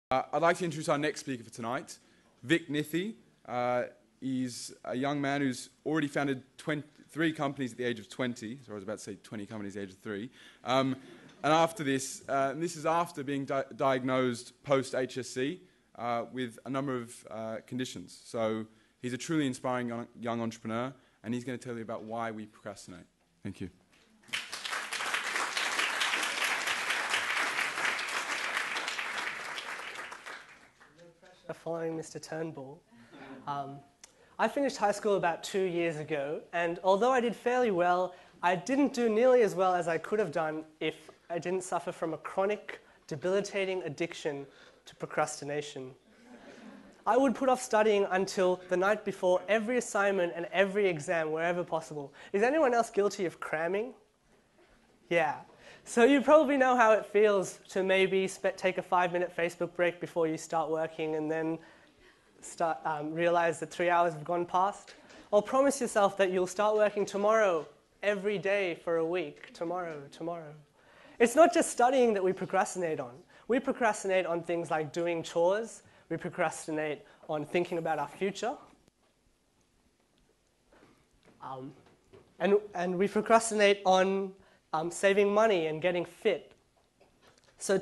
I'd like to introduce our next speaker for tonight, Vik Nithy. He's a young man who's already founded 3 companies at the age of 20. So I was about to say 20 companies at the age of 3. And after this, this is after being diagnosed post-HSC with a number of conditions. So he's a truly inspiring young entrepreneur, and he's going to tell you about why we procrastinate. Thank you. Following Mr. Turnbull. I finished high school about 2 years ago, and although I did fairly well, I didn't do nearly as well as I could have done if I didn't suffer from a chronic, debilitating addiction to procrastination. I would put off studying until the night before every assignment and every exam wherever possible. Is anyone else guilty of cramming? Yeah. So you probably know how it feels to maybe take a 5-minute Facebook break before you start working and then realize that 3 hours have gone past. Or promise yourself that you'll start working tomorrow, every day for a week, tomorrow. It's not just studying that we procrastinate on. We procrastinate on things like doing chores. We procrastinate on thinking about our future. And we procrastinate on saving money and getting fit. So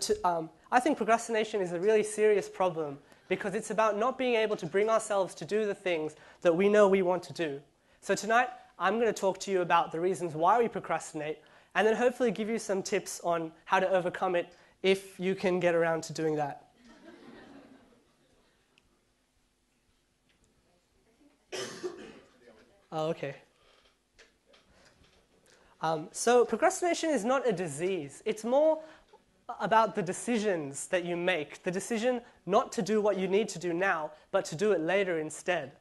I think procrastination is a really serious problem because it's about not being able to bring ourselves to do the things that we know we want to do. So tonight, I'm going to talk to you about the reasons why we procrastinate and then hopefully give you some tips on how to overcome it if you can get around to doing that. Oh, okay. So procrastination is not a disease. It's more about the decisions that you make, the decision not to do what you need to do now, but to do it later instead.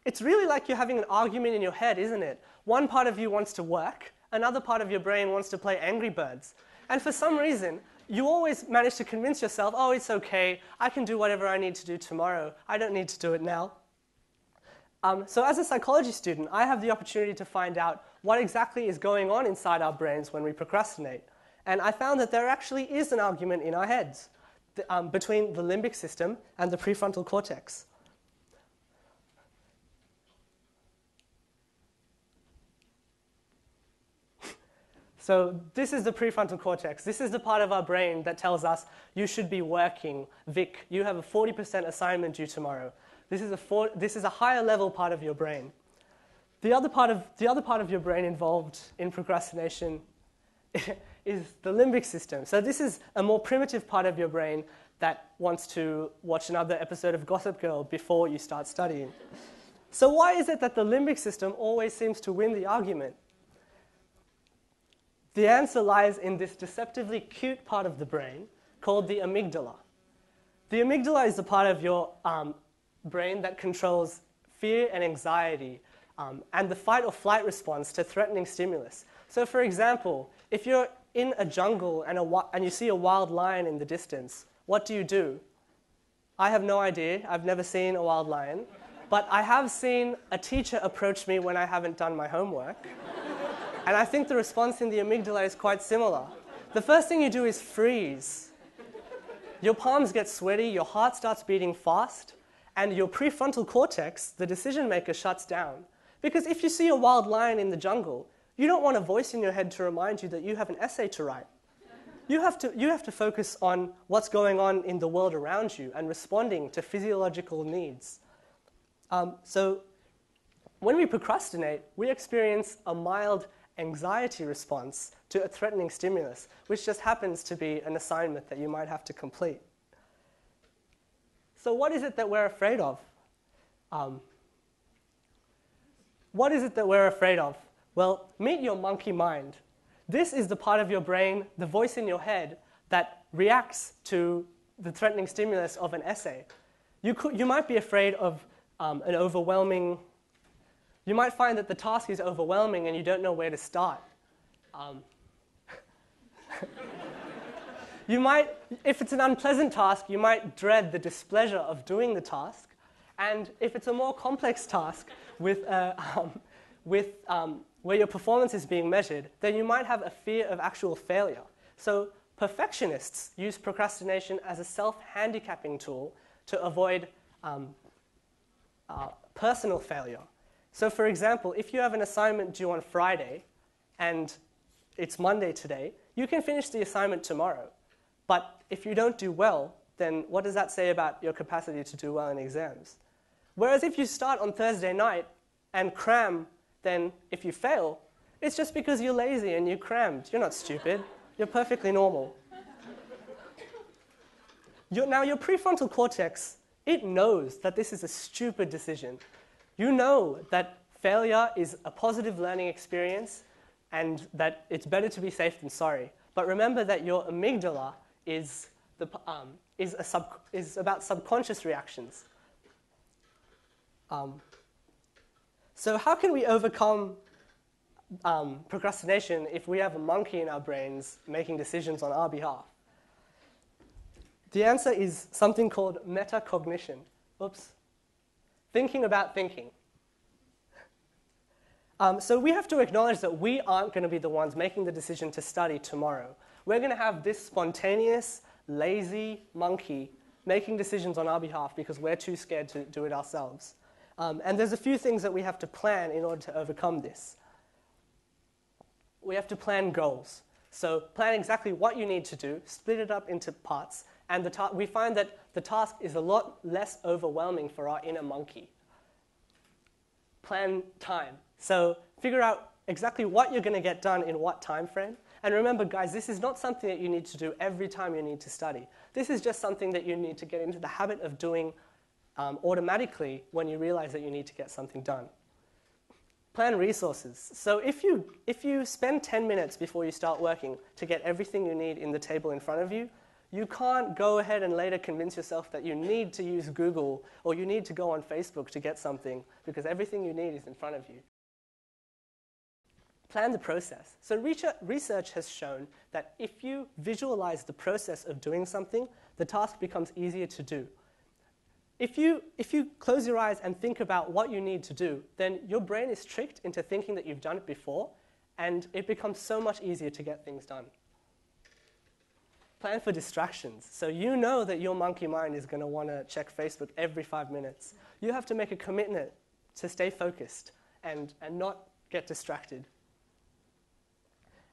It's really like you're having an argument in your head, isn't it? One part of you wants to work, another part of your brain wants to play Angry Birds. And for some reason, you always manage to convince yourself, oh, it's okay, I can do whatever I need to do tomorrow. I don't need to do it now. So as a psychology student, I have the opportunity to find out what exactly is going on inside our brains when we procrastinate. And I found that there actually is an argument in our heads between the limbic system and the prefrontal cortex. So this is the prefrontal cortex. This is the part of our brain that tells us, you should be working. Vic, you have a 40% assignment due tomorrow. This is a higher level part of your brain. The other part of your brain involved in procrastination is the limbic system. So this is a more primitive part of your brain that wants to watch another episode of Gossip Girl before you start studying. So why is it that the limbic system always seems to win the argument? The answer lies in this deceptively cute part of the brain called the amygdala. The amygdala is the part of your brain that controls fear and anxiety and the fight or flight response to threatening stimulus. So for example, if you're in a jungle and you see a wild lion in the distance, what do? I have no idea. I've never seen a wild lion. But I have seen a teacher approach me when I haven't done my homework. And I think the response in the amygdala is quite similar. The first thing you do is freeze. Your palms get sweaty, your heart starts beating fast, and your prefrontal cortex, the decision maker, shuts down. Because if you see a wild lion in the jungle, you don't want a voice in your head to remind you that you have an essay to write. You have to focus on what's going on in the world around you and responding to physiological needs. So when we procrastinate, we experience a mild anxiety response to a threatening stimulus, which just happens to be an assignment that you might have to complete. So what is it that we're afraid of? What is it that we're afraid of? Well, meet your monkey mind. This is the part of your brain, the voice in your head, that reacts to the threatening stimulus of an essay. You might be afraid of an overwhelming... You might find that the task is overwhelming and you don't know where to start. You might, if it's an unpleasant task, you might dread the displeasure of doing the task. And if it's a more complex task where your performance is being measured, then you might have a fear of actual failure. So Perfectionists use procrastination as a self-handicapping tool to avoid personal failure. So for example, if you have an assignment due on Friday and it's Monday today, you can finish the assignment tomorrow. But if you don't do well, then what does that say about your capacity to do well in exams? Whereas if you start on Thursday night and cram, then if you fail, it's just because you're lazy and you crammed. You're not stupid. You're perfectly normal. Now, your prefrontal cortex, it knows that this is a stupid decision. You know that failure is a positive learning experience and that it's better to be safe than sorry. But remember that your amygdala is about subconscious reactions. So how can we overcome procrastination if we have a monkey in our brains making decisions on our behalf? The answer is something called metacognition. Oops. Thinking about thinking. So we have to acknowledge that we aren't going to be the ones making the decision to study tomorrow. We're going to have this spontaneous, lazy monkey making decisions on our behalf because we're too scared to do it ourselves. And there's a few things that we have to plan in order to overcome this. We have to plan goals. So plan exactly what you need to do, split it up into parts, and we find that the task is a lot less overwhelming for our inner monkey. Plan time. So figure out exactly what you're going to get done in what time frame. And remember, guys, this is not something that you need to do every time you need to study. This is just something that you need to get into the habit of doing automatically when you realize that you need to get something done. Plan resources. So if you spend 10 minutes before you start working to get everything you need in the table in front of you, you can't go ahead and later convince yourself that you need to use Google or you need to go on Facebook to get something because everything you need is in front of you. Plan the process. So research has shown that if you visualize the process of doing something, the task becomes easier to do. If you close your eyes and think about what you need to do, then your brain is tricked into thinking that you've done it before, and it becomes so much easier to get things done. Plan for distractions. So you know that your monkey mind is going to want to check Facebook every 5 minutes. You have to make a commitment to stay focused and not get distracted.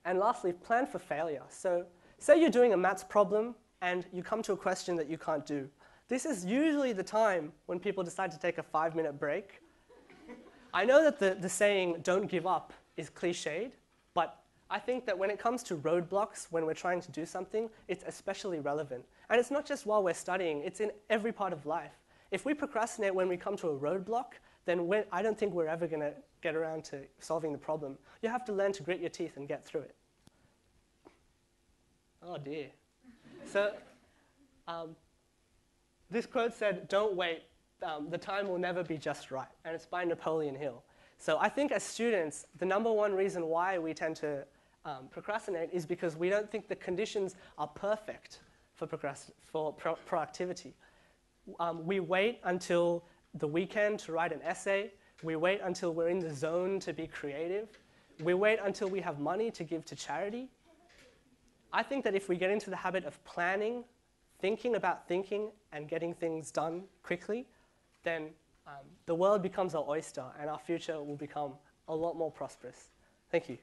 And lastly, plan for failure. So say you're doing a maths problem and you come to a question that you can't do. This is usually the time when people decide to take a 5-minute break. I know that the saying, don't give up, is cliched, but I think that when it comes to roadblocks, when we're trying to do something, it's especially relevant. And it's not just while we're studying, it's in every part of life. If we procrastinate when we come to a roadblock, then I don't think we're ever going to get around to solving the problem. You have to learn to grit your teeth and get through it. Oh dear. So this quote said, don't wait, the time will never be just right. And it's by Napoleon Hill. So I think as students, the number one reason why we tend to procrastinate is because we don't think the conditions are perfect for proactivity. We wait until the weekend to write an essay. We wait until we're in the zone to be creative. We wait until we have money to give to charity. I think that if we get into the habit of planning, thinking about thinking, and getting things done quickly, then the world becomes our oyster and our future will become a lot more prosperous. Thank you.